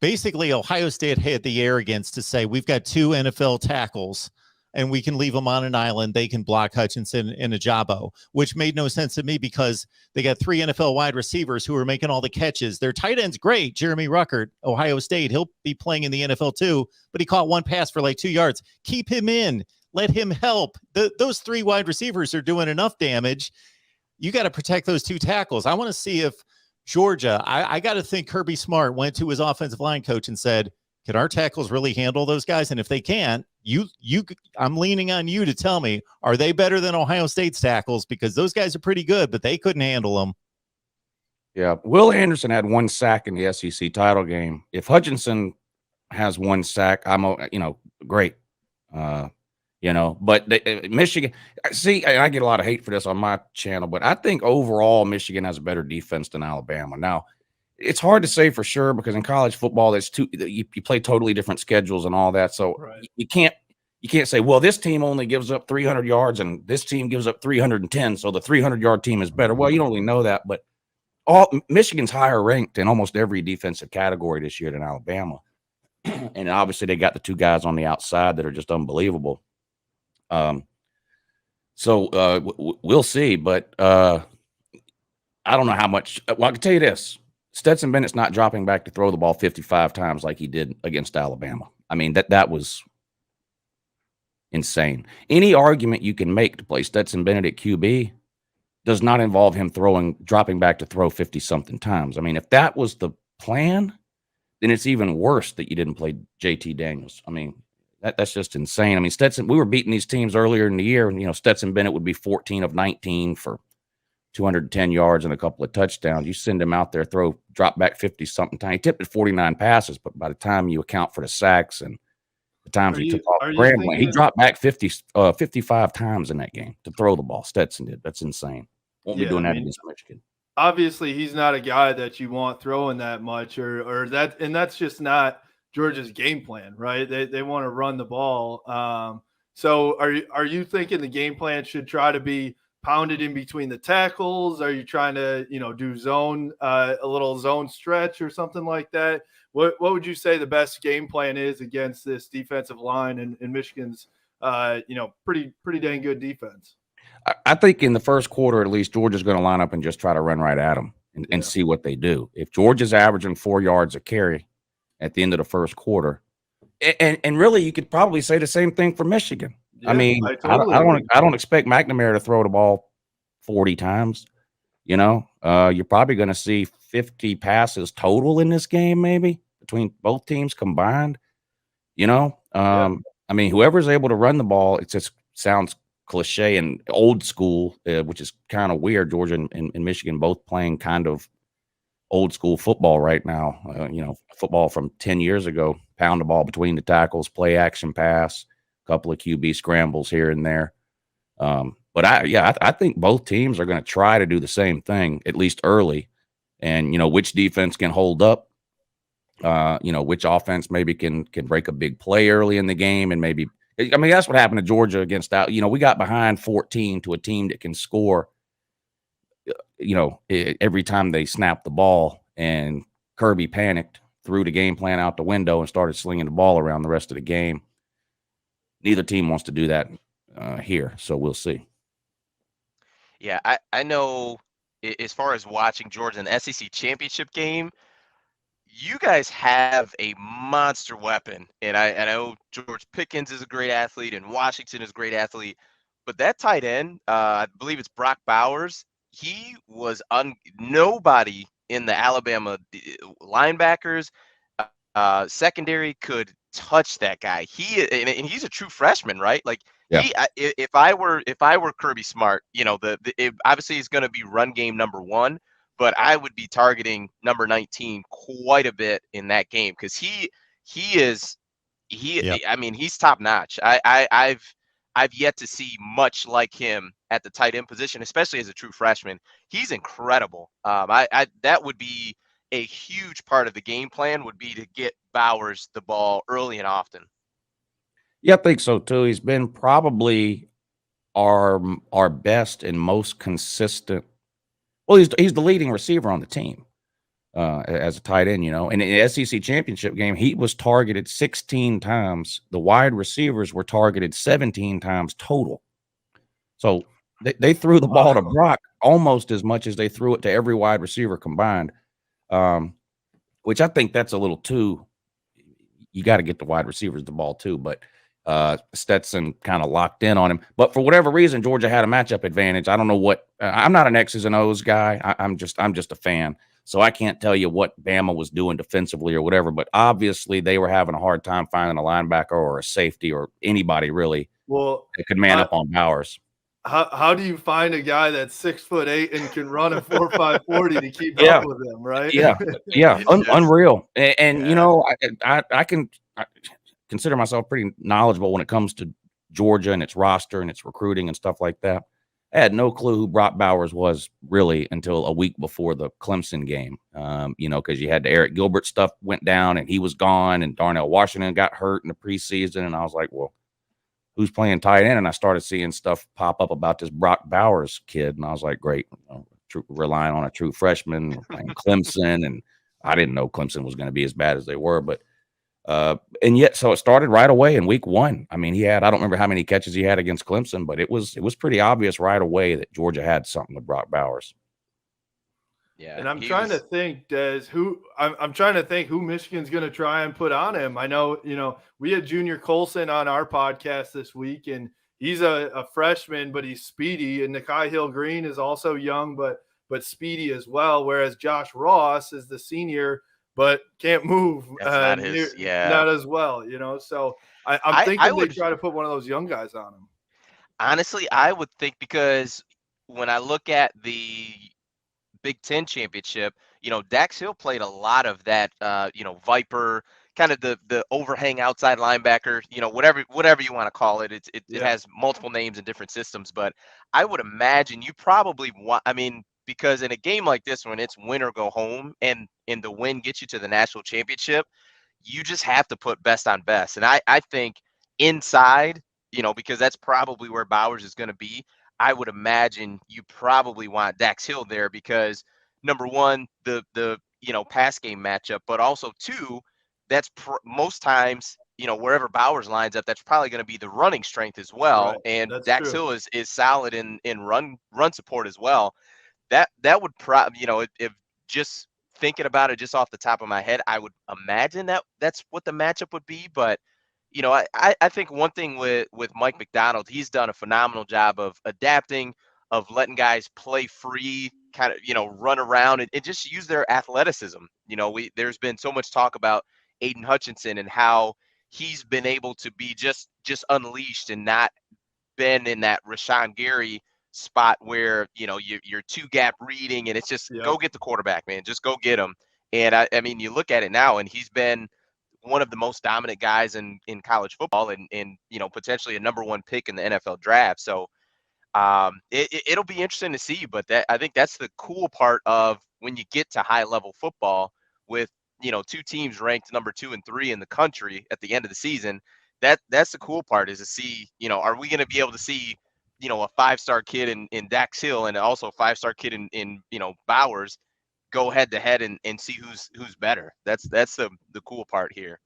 basically Ohio State had the arrogance to say, we've got 2 NFL tackles and we can leave them on an island. They can block Hutchinson and Ajabo, which made no sense to me because they got 3 NFL wide receivers who are making all the catches. Their tight end's great, Jeremy Ruckert, Ohio State. He'll be playing in the NFL too, but he caught 1 pass for like 2 yards. Keep him in. Let him help. Those 3 wide receivers are doing enough damage. You got to protect those 2 tackles. I want to see if Georgia, I got to think Kirby Smart went to his offensive line coach and said, can our tackles really handle those guys? And if they can't, I'm leaning on you to tell me, are they better than Ohio State's tackles? Because those guys are pretty good, but they couldn't handle them. Yeah, Will Anderson had 1 sack in the SEC title game. If Hutchinson has 1 sack, I'm, great. But Michigan, see, I get a lot of hate for this on my channel, but I think overall Michigan has a better defense than Alabama. Now, it's hard to say for sure because in college football, you play totally different schedules and all that. So right. you can't say, well, this team only gives up 300 yards and this team gives up 310, so the 300-yard team is better. Well, you don't really know that, but Michigan's higher ranked in almost every defensive category this year than Alabama. And obviously they got the 2 guys on the outside that are just unbelievable. We'll see, but I don't know how much. Well, I can tell you this: Stetson Bennett's not dropping back to throw the ball 55 times like he did against Alabama. I mean, that was insane. Any argument you can make to play Stetson Bennett at QB does not involve him dropping back to throw 50-something times. I mean, if that was the plan, then it's even worse that you didn't play JT Daniels. I mean, that's just insane. I mean, we were beating these teams earlier in the year, and, Stetson Bennett would be 14 of 19 for 210 yards and a couple of touchdowns. You send him out there, drop back 50-something times. He tipped at 49 passes, but by the time you account for the sacks and the times he took off scrambling, he dropped back 55 times in that game to throw the ball. Stetson did. That's insane. Won't be doing that against Michigan. Obviously, he's not a guy that you want throwing that much, or that, and that's just not Georgia's game plan, right? They want to run the ball. So are you thinking the game plan should try to be pounded in between the tackles? Are you trying to, do zone, a little zone stretch or something like that? What would you say the best game plan is against this defensive line and Michigan's, pretty dang good defense? I think in the first quarter, at least, Georgia's going to line up and just try to run right at them and see what they do. If Georgia's averaging 4 yards a carry at the end of the first quarter, and really, you could probably say the same thing for Michigan. Yeah, I mean, I don't expect McNamara to throw the ball 40 times. You're probably going to see 50 passes total in this game, maybe between both teams combined. I mean, whoever's able to run the ball, it just sounds cliche and old school, which is kind of weird. Georgia and Michigan both playing kind of old school football right now. Football from 10 years ago, pound the ball between the tackles, play action pass, a couple of QB scrambles here and there. But I think both teams are going to try to do the same thing, at least early. And, which defense can hold up, which offense maybe can break a big play early in the game. And maybe, I mean, that's what happened to Georgia against that. We got behind 14 to a team that can score, every time they snap the ball, and Kirby panicked, threw the game plan out the window and started slinging the ball around the rest of the game. Neither team wants to do that here. So we'll see. Yeah, I know as far as watching Georgia in the SEC championship game, you guys have a monster weapon. And I know George Pickens is a great athlete and Washington is a great athlete. But that tight end, I believe it's Brock Bowers, he was nobody in the Alabama linebackers, secondary could touch that guy. And he's a true freshman, right? Like, yeah. If I were Kirby Smart, obviously he's going to be run game number 1, but I would be targeting number 19 quite a bit in that game because I mean, he's top notch. I've yet to see much like him at the tight end position, especially as a true freshman. He's incredible. That would be a huge part of the game plan, would be to get Bowers the ball early and often. Yeah, I think so too. He's been probably our best and most consistent. Well, he's the leading receiver on the team. as a tight end, And in the SEC championship game, he was targeted 16 times. The wide receivers were targeted 17 times total. So they threw the ball to Brock almost as much as they threw it to every wide receiver combined, which I think that's a little too. You got to get the wide receivers the ball too, but Stetson kind of locked in on him. But for whatever reason, Georgia had a matchup advantage. I don't know what. I'm not an X's and O's guy. I'm just a fan. So I can't tell you what Bama was doing defensively or whatever, but obviously they were having a hard time finding a linebacker or a safety or anybody really that could man up on Bowers. How do you find a guy that's 6'8" and can run a 4.5 40 to keep up with him, right? Yeah, unreal. And I can consider myself pretty knowledgeable when it comes to Georgia and its roster and its recruiting and stuff like that. I had no clue who Brock Bowers was really until a week before the Clemson game, because you had the Eric Gilbert stuff went down and he was gone, and Darnell Washington got hurt in the preseason, and I was like, well, who's playing tight end? And I started seeing stuff pop up about this Brock Bowers kid, and I was like, great, relying on a true freshman, playing Clemson, and I didn't know Clemson was going to be as bad as they were, but and yet, so it started right away in week 1. I mean, I don't remember how many catches he had against Clemson, but it was pretty obvious right away that Georgia had something with Brock Bowers. Yeah. And I'm trying to think, Des, I'm trying to think who Michigan's going to try and put on him. I know, we had Junior Colson on our podcast this week, and he's a freshman, but he's speedy. And Nikhai Hill-Green is also young, but speedy as well. Whereas Josh Ross is the senior, but can't move. Not as well, So I'm thinking they try to put one of those young guys on him. Honestly, I would think, because when I look at the Big Ten championship, Dax Hill played a lot of that, Viper, kind of the overhang outside linebacker, whatever you want to call it. It has multiple names in different systems, but I would imagine you probably want, because in a game like this, when it's win or go home, and the win gets you to the national championship, you just have to put best on best. And I think inside, because that's probably where Bowers is going to be, I would imagine you probably want Dax Hill there, because number one, the pass game matchup, but also two, that's most times, wherever Bowers lines up, that's probably going to be the running strength as well. Right. And Dax Hill is solid in run support as well. That would if just thinking about it just off the top of my head, I would imagine that's what the matchup would be. But I think one thing with Mike Macdonald, he's done a phenomenal job of adapting, of letting guys play free, kind of run around and just use their athleticism. There's been so much talk about Aiden Hutchinson and how he's been able to be just unleashed and not been in that Rashawn Gary spot where you're two gap reading and it's just go get the quarterback, man, just go get him. And I mean, you look at it now, and he's been one of the most dominant guys in college football, and potentially a number 1 pick in the NFL draft. So it'll be interesting to see. But I think that's the cool part of when you get to high level football with 2 teams ranked number 2 and 3 in the country at the end of the season. That's the cool part, is to see, are we going to be able to see a 5-star kid in Dax Hill and also a 5-star kid in Bowers go head to head and see who's better. That's the cool part here.